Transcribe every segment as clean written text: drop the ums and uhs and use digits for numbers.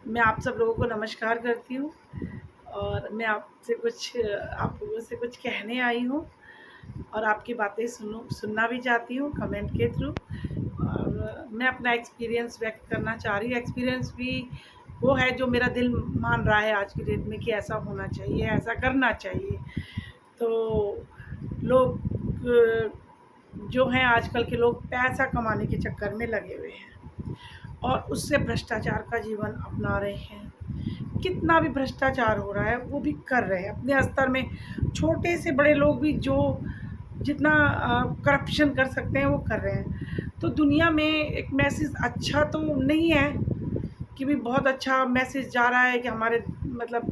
मैं आप सब लोगों को नमस्कार करती हूँ और मैं आप लोगों से कुछ कहने आई हूँ और आपकी बातें सुनना भी चाहती हूँ कमेंट के थ्रू। और मैं अपना एक्सपीरियंस व्यक्त करना चाह रही हूँ। एक्सपीरियंस भी वो है जो मेरा दिल मान रहा है आज की डेट में कि ऐसा होना चाहिए, ऐसा करना चाहिए। तो लोग जो हैं आजकल के लोग पैसा कमाने के चक्कर में लगे हुए हैं और उससे भ्रष्टाचार का जीवन अपना रहे हैं। कितना भी भ्रष्टाचार हो रहा है वो भी कर रहे हैं अपने स्तर में। छोटे से बड़े लोग भी जो जितना करप्शन कर सकते हैं वो कर रहे हैं। तो दुनिया में एक मैसेज अच्छा तो नहीं है कि भी बहुत अच्छा मैसेज जा रहा है कि हमारे मतलब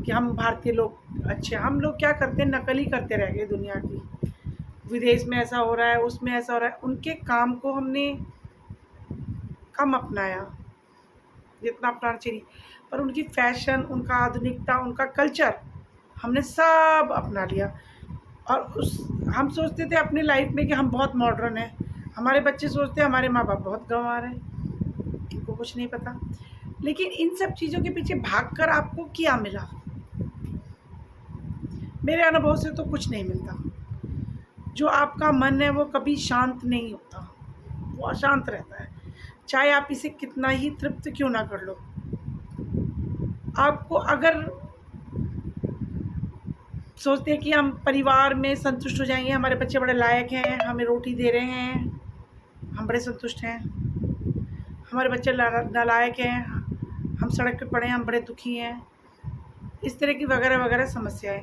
कि हम भारतीय लोग अच्छे हैं। हम लोग क्या करते हैं, नकल ही करते रह गए दुनिया की। विदेश में ऐसा हो रहा है, उसमें ऐसा हो रहा है, उनके काम को हमने कम अपनाया जितना अपनाना चाहिए। पर उनकी फ़ैशन, उनका आधुनिकता, उनका कल्चर हमने सब अपना लिया। और उस हम सोचते थे अपनी लाइफ में कि हम बहुत मॉडर्न हैं। हमारे बच्चे सोचते हैं हमारे माँ-बाप बहुत गँवार हैं, इनको कुछ नहीं पता। लेकिन इन सब चीज़ों के पीछे भागकर आपको क्या मिला? मेरे अनुभव से तो कुछ नहीं मिलता। जो आपका मन है वो कभी शांत नहीं होता, वो अशांत रहता है। चाहे आप इसे कितना ही तृप्त क्यों ना कर लो। आपको अगर सोचते हैं कि हम परिवार में संतुष्ट हो जाएँगे, हमारे बच्चे बड़े लायक हैं, हमें रोटी दे रहे हैं, हम बड़े संतुष्ट हैं। हमारे बच्चे नालायक हैं, हम सड़क पे पड़े हैं, हम बड़े दुखी हैं। इस तरह की वगैरह-वगैरह समस्याएँ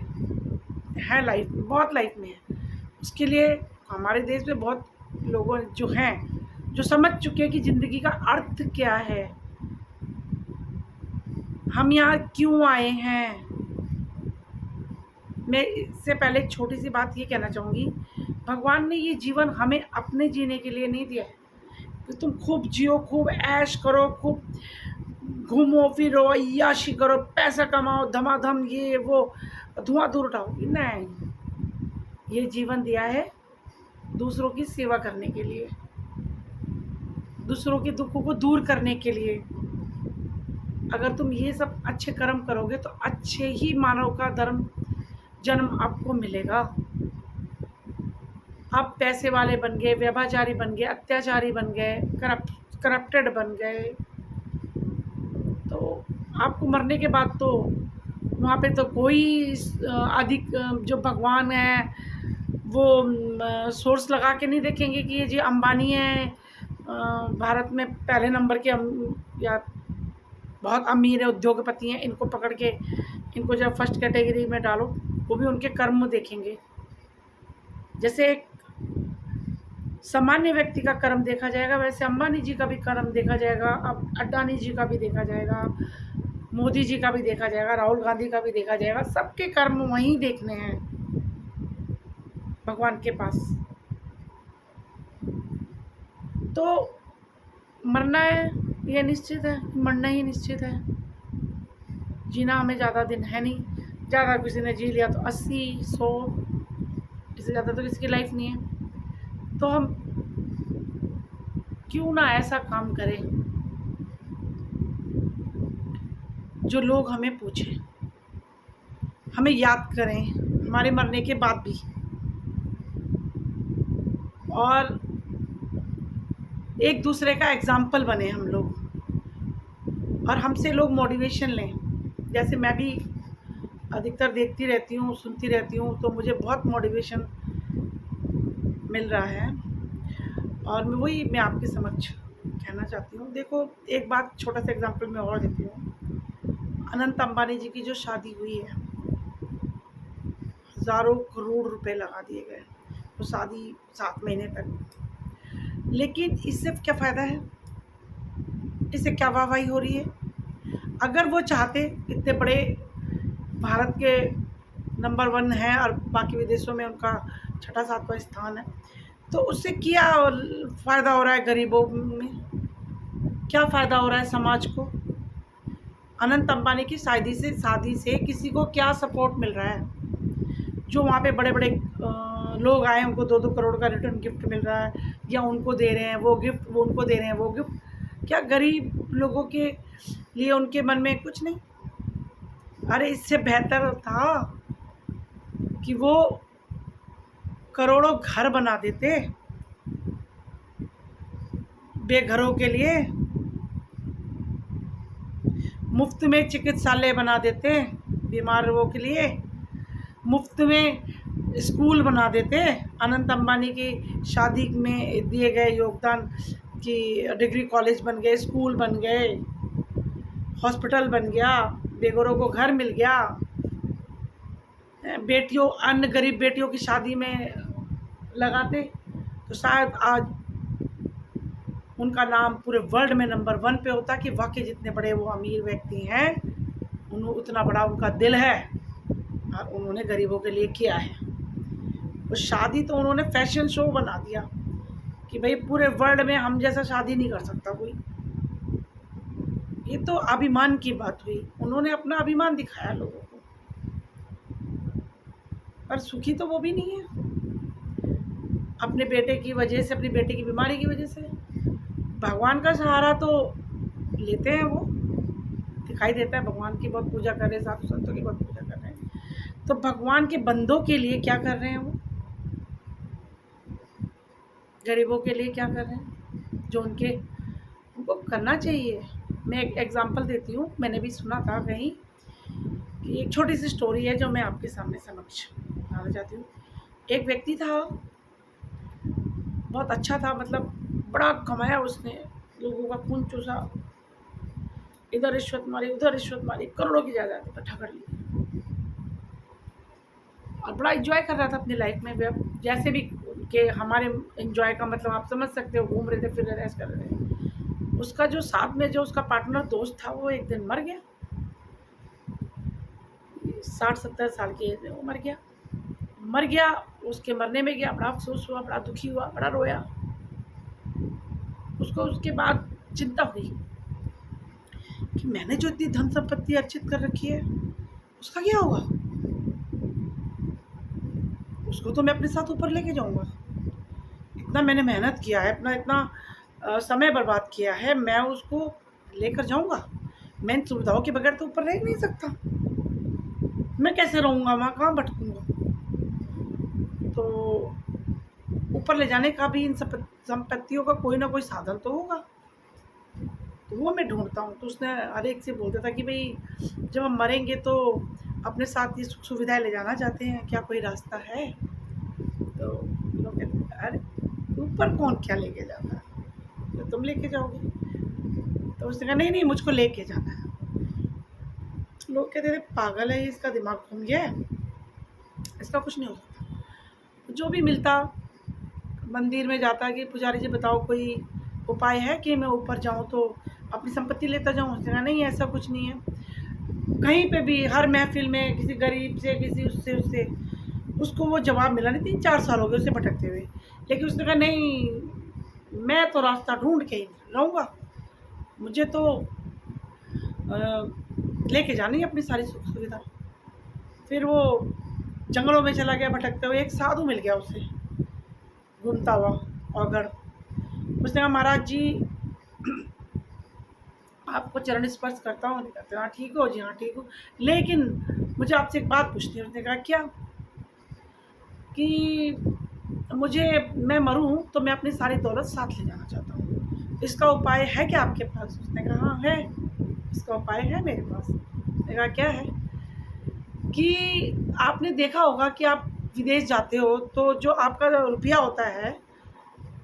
हैं लाइफ़ में, बहुत लाइफ़ में है। उसके लिए हमारे देश में बहुत लोगों जो हैं, जो समझ चुके हैं कि ज़िंदगी का अर्थ क्या है? हम यहाँ क्यों आए हैं? मैं इससे पहले एक छोटी-सी बात ये कहना चाहूँगी, भगवान ने ये जीवन हमें अपने जीने के लिए नहीं दिया है कि तुम खूब जियो, खूब ऐश करो, खूब घूमो-फिरो, अय्याशी करो, पैसा कमाओ, धमाधम ये वो, धुआँ-धूर उठाओ। नहीं, ये जीवन दिया है दूसरों की सेवा करने के लिए, दूसरों के दुखों को दूर करने के लिए। अगर तुम ये सब अच्छे कर्म करोगे तो अच्छे ही मानव का धर्म जन्म आपको मिलेगा। आप पैसे वाले बन गए, व्यभिचारी बन गए, अत्याचारी बन गए, करप्टेड बन गए, तो आपको मरने के बाद तो वहाँ पे तो कोई अधिक जो भगवान है वो सोर्स लगा के नहीं देखेंगे कि ये जी अंबानी है, भारत में पहले नंबर के या बहुत अमीर है, उद्योगपति हैं, इनको पकड़ के इनको जब फर्स्ट कैटेगरी में डालो, वो भी उनके कर्म देखेंगे। जैसे एक सामान्य व्यक्ति का कर्म देखा जाएगा, वैसे अंबानी जी का भी कर्म देखा जाएगा, अब अडानी जी का भी देखा जाएगा, मोदी जी का भी देखा जाएगा, राहुल गांधी का भी देखा जाएगा। सबके कर्म वहीं देखने हैं भगवान के पास। तो मरना है ये निश्चित है, मरना ही निश्चित है। जीना हमें ज़्यादा दिन है नहीं, ज़्यादा किसी ने जी लिया तो 80, 100, इससे ज़्यादा तो किसी की लाइफ नहीं है। तो हम क्यों ना ऐसा काम करें जो लोग हमें पूछें, हमें याद करें हमारे मरने के बाद भी, और एक दूसरे का एग्ज़ाम्पल बने हम लोग और हमसे लोग मोटिवेशन लें। जैसे मैं भी अधिकतर देखती रहती हूँ, सुनती रहती हूँ, तो मुझे बहुत मोटिवेशन मिल रहा है और मैं आपके समक्ष कहना चाहती हूँ। देखो, एक बात छोटा-सा एग्ज़ाम्पल मैं और देती हूँ। अनंत अंबानी जी की जो शादी हुई है, हज़ारों करोड़ रुपए लगा दिए गए, वो शादी 7 महीने तक। लेकिन इससे क्या फ़ायदा है? इससे क्या वाहवाही हो रही है? अगर वो चाहते, इतने बड़े भारत के नंबर 1 हैं और बाकी विदेशों में उनका छठा 7वां स्थान है, तो उससे क्या फ़ायदा हो रहा है गरीबों में? क्या फ़ायदा हो रहा है समाज को? अनंत अंबानी की शादी से किसी को क्या सपोर्ट मिल रहा है? जो वहाँ पे बड़े-बड़े लोग आए, उनको 2-2 करोड़ का रिटर्न गिफ्ट मिल रहा है, या उनको दे रहे हैं वो गिफ्ट, वो उनको दे रहे हैं वो गिफ्ट। क्या गरीब लोगों के लिए उनके मन में कुछ नहीं? अरे इससे बेहतर था कि वो करोड़ों घर बना देते बेघरों के लिए, मुफ्त में चिकित्सालय बना देते बीमार लोगों के लिए, मुफ्त में स्कूल बना देते। अनंत अंबानी की शादी में दिए गए योगदान की डिग्री कॉलेज बन गए, स्कूल बन गए, हॉस्पिटल बन गया, बेघरों को घर मिल गया, बेटियों अन्य गरीब बेटियों की शादी में लगाते तो शायद आज उनका नाम पूरे वर्ल्ड में नंबर 1 पे होता कि वाकई जितने बड़े वो अमीर व्यक्ति हैं, उन्होंने उतना बड़ा उनका दिल है और उन्होंने गरीबों के लिए किया है। वो शादी तो उन्होंने फैशन शो बना दिया कि भाई पूरे वर्ल्ड में हम जैसा शादी नहीं कर सकता कोई। ये तो अभिमान की बात हुई, उन्होंने अपना अभिमान दिखाया लोगों को, पर सुखी तो वो भी नहीं है अपने बेटे की वजह से, अपनी बेटे की बीमारी की वजह से। भगवान का सहारा तो लेते हैं, वो दिखाई देता है भगवान की बहुत पूजा कर रहे हैं, साधु संतों की बहुत पूजा कर रहे हैं, तो भगवान के बंदों के लिए क्या कर रहे हैं वो? गरीबों के लिए क्या कर रहे हैं जो उनको करना चाहिए? मैं एक एग्जांपल देती हूँ, मैंने भी सुना था कहीं कि एक छोटी सी स्टोरी है जो मैं आपके सामने समक्ष लाना चाहती हूँ। एक व्यक्ति था, बहुत अच्छा था, मतलब बड़ा कमाया उसने, लोगों का खून चूसा, इधर रिश्वत मारी उधर रिश्वत मारी, करोड़ों की जायदाद इकट्ठा कर ली और बड़ा एंजॉय कर रहा था अपनी लाइफ में। जैसे भी कि हमारे एंजॉय का मतलब आप समझ सकते हो, घूम रहे थे, फिर रहे थे, ऐसे कर रहे थे। उसका जो साथ में जो उसका पार्टनर दोस्त था वो एक दिन मर गया, 60-70 साल की एज में वो मर गया। उसके मरने में गया, बड़ा अफसोस हुआ, बड़ा दुखी हुआ, बड़ा रोया। उसको उसके बाद चिंता हुई कि मैंने जो इतनी धन संपत्ति अर्जित कर रखी है उसका क्या होगा? उसको तो मैं अपने साथ ऊपर लेके जाऊंगा। इतना मैंने मेहनत किया है, अपना इतना समय बर्बाद किया है, मैं उसको लेकर जाऊंगा? मैं इन सुविधाओं के बगैर तो ऊपर रह नहीं सकता। मैं कैसे रहूँगा वहाँ, कहाँ भटकूँगा? तो ऊपर ले जाने का भी इन संपत्तियों का कोई ना कोई साधन तो होगा, तो वो मैं ढूंढता हूँ। तो उसने हर एक से बोलता था कि भाई जब हम मरेंगे तो अपने साथ ये सुख सुविधाएं ले जाना चाहते हैं, क्या कोई रास्ता है? तो लोग कहते हैं अरे ऊपर कौन क्या लेके जाता है, तो तुम लेके जाओगे। तो उसने कहा नहीं नहीं मुझको लेके जाना है। लोग कहते थे पागल है, इसका दिमाग घूम गया है, इसका कुछ नहीं हो सकता। जो भी मिलता मंदिर में जाता कि पुजारी जी बताओ कोई उपाय है कि मैं ऊपर जाऊँ तो अपनी संपत्ति लेता जाऊँ? उसने कहा नहीं ऐसा कुछ नहीं है। कहीं पे भी हर महफिल में किसी गरीब से, किसी उससे उसको वो जवाब मिला नहीं। 3-4 साल हो गए उसे भटकते हुए, लेकिन उसने कहा नहीं मैं तो रास्ता ढूंढ के ही रहूँगा, मुझे तो लेके जानी है अपनी सारी सुख सुविधा। फिर वो जंगलों में चला गया भटकते हुए, एक साधु मिल गया उसे घूमता हुआ औगड़। उसने कहा महाराज जी आपको चरण स्पर्श करता हूँ। कहते हाँ ठीक हो जी, हाँ ठीक हो, लेकिन मुझे आपसे एक बात पूछनी है। उसने कहा क्या? कि मैं मरूं तो मैं अपनी सारी दौलत साथ ले जाना चाहता हूँ, इसका उपाय है क्या आपके पास? उसने कहा हाँ है, इसका उपाय है मेरे पास। उसने कहा क्या है? कि आपने देखा होगा कि आप विदेश जाते हो तो जो आपका रुपया होता है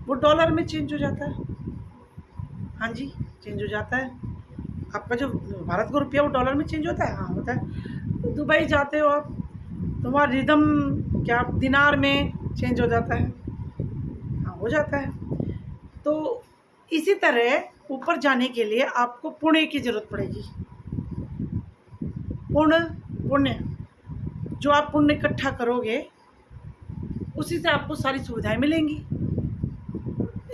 वो डॉलर में चेंज हो जाता है। हाँ जी चेंज हो जाता है। आपका जो भारत का रुपया वो डॉलर में चेंज होता है? हाँ होता है। तो दुबई जाते हो आप तो वहाँ रिदम क्या दिनार में चेंज हो जाता है? हाँ हो जाता है। तो इसी तरह ऊपर जाने के लिए आपको पुण्य की ज़रूरत पड़ेगी। पुण्य जो आप पुण्य इकट्ठा करोगे उसी से आपको सारी सुविधाएं मिलेंगी।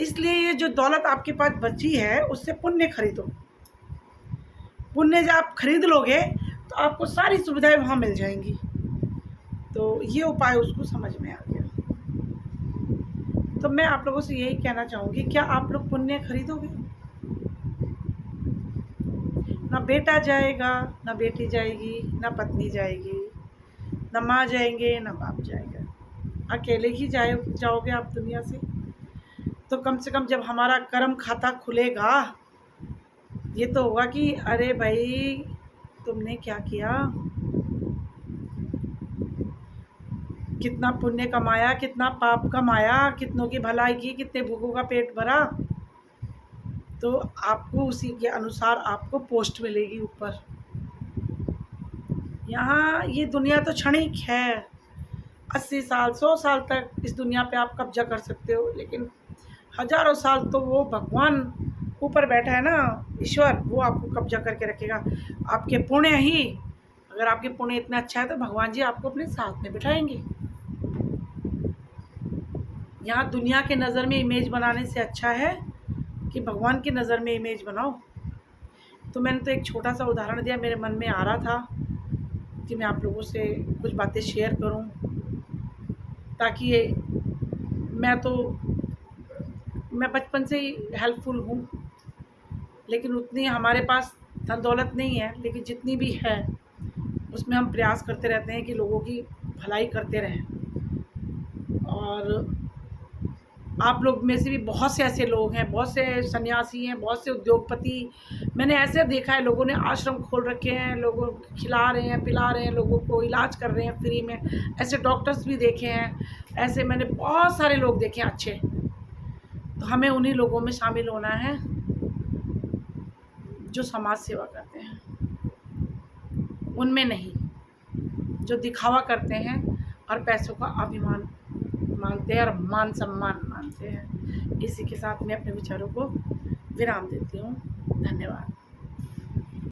इसलिए ये जो दौलत आपके पास बची है उससे पुण्य खरीदो। पुण्य जब आप खरीद लोगे तो आपको सारी सुविधाएं वहाँ मिल जाएंगी। तो ये उपाय उसको समझ में आ गया। तो मैं आप लोगों से यही कहना चाहूँगी, क्या आप लोग पुण्य खरीदोगे? ना बेटा जाएगा, ना बेटी जाएगी, ना पत्नी जाएगी, ना माँ जाएंगे, ना बाप जाएगा। अकेले ही जाओगे आप दुनिया से। तो कम से कम जब हमारा कर्म खाता खुलेगा, ये तो होगा कि अरे भाई तुमने क्या किया, कितना पुण्य कमाया, कितना पाप कमाया, कितनों की भलाई की, कितने भूखों का पेट भरा। तो आपको उसी के अनुसार आपको पोस्ट मिलेगी ऊपर। यहाँ ये दुनिया तो क्षणिक है। 80 साल 100 साल तक इस दुनिया पे आप कब्जा कर सकते हो, लेकिन हज़ारों साल तो वो भगवान ऊपर बैठा है ना, ईश्वर, वो आपको कब्जा करके रखेगा। आपके पुण्य ही, अगर आपके पुण्य इतना अच्छा है तो भगवान जी आपको अपने साथ में बिठाएंगे। यहाँ दुनिया के नज़र में इमेज बनाने से अच्छा है कि भगवान की नज़र में इमेज बनाओ। तो मैंने तो एक छोटा सा उदाहरण दिया, मेरे मन में आ रहा था कि मैं आप लोगों से कुछ बातें शेयर करूं, ताकि ये मैं बचपन से ही हेल्पफुल हूँ, लेकिन उतनी हमारे पास धन दौलत नहीं है, लेकिन जितनी भी है उसमें हम प्रयास करते रहते हैं कि लोगों की भलाई करते रहें। और आप लोग में से भी बहुत से ऐसे लोग हैं, बहुत से सन्यासी हैं, बहुत से उद्योगपति मैंने ऐसे देखा है, लोगों ने आश्रम खोल रखे हैं, लोगों को खिला रहे हैं, पिला रहे हैं, लोगों को इलाज कर रहे हैं फ्री में। ऐसे डॉक्टर्स भी देखे हैं, ऐसे मैंने बहुत सारे लोग देखे हैं अच्छे। तो हमें उन्हीं लोगों में शामिल होना है जो समाज सेवा करते हैं, उनमें नहीं जो दिखावा करते हैं और पैसों का अभिमान मानते हैं और मान सम्मान मानते हैं। इसी के साथ मैं अपने विचारों को विराम देती हूँ। धन्यवाद।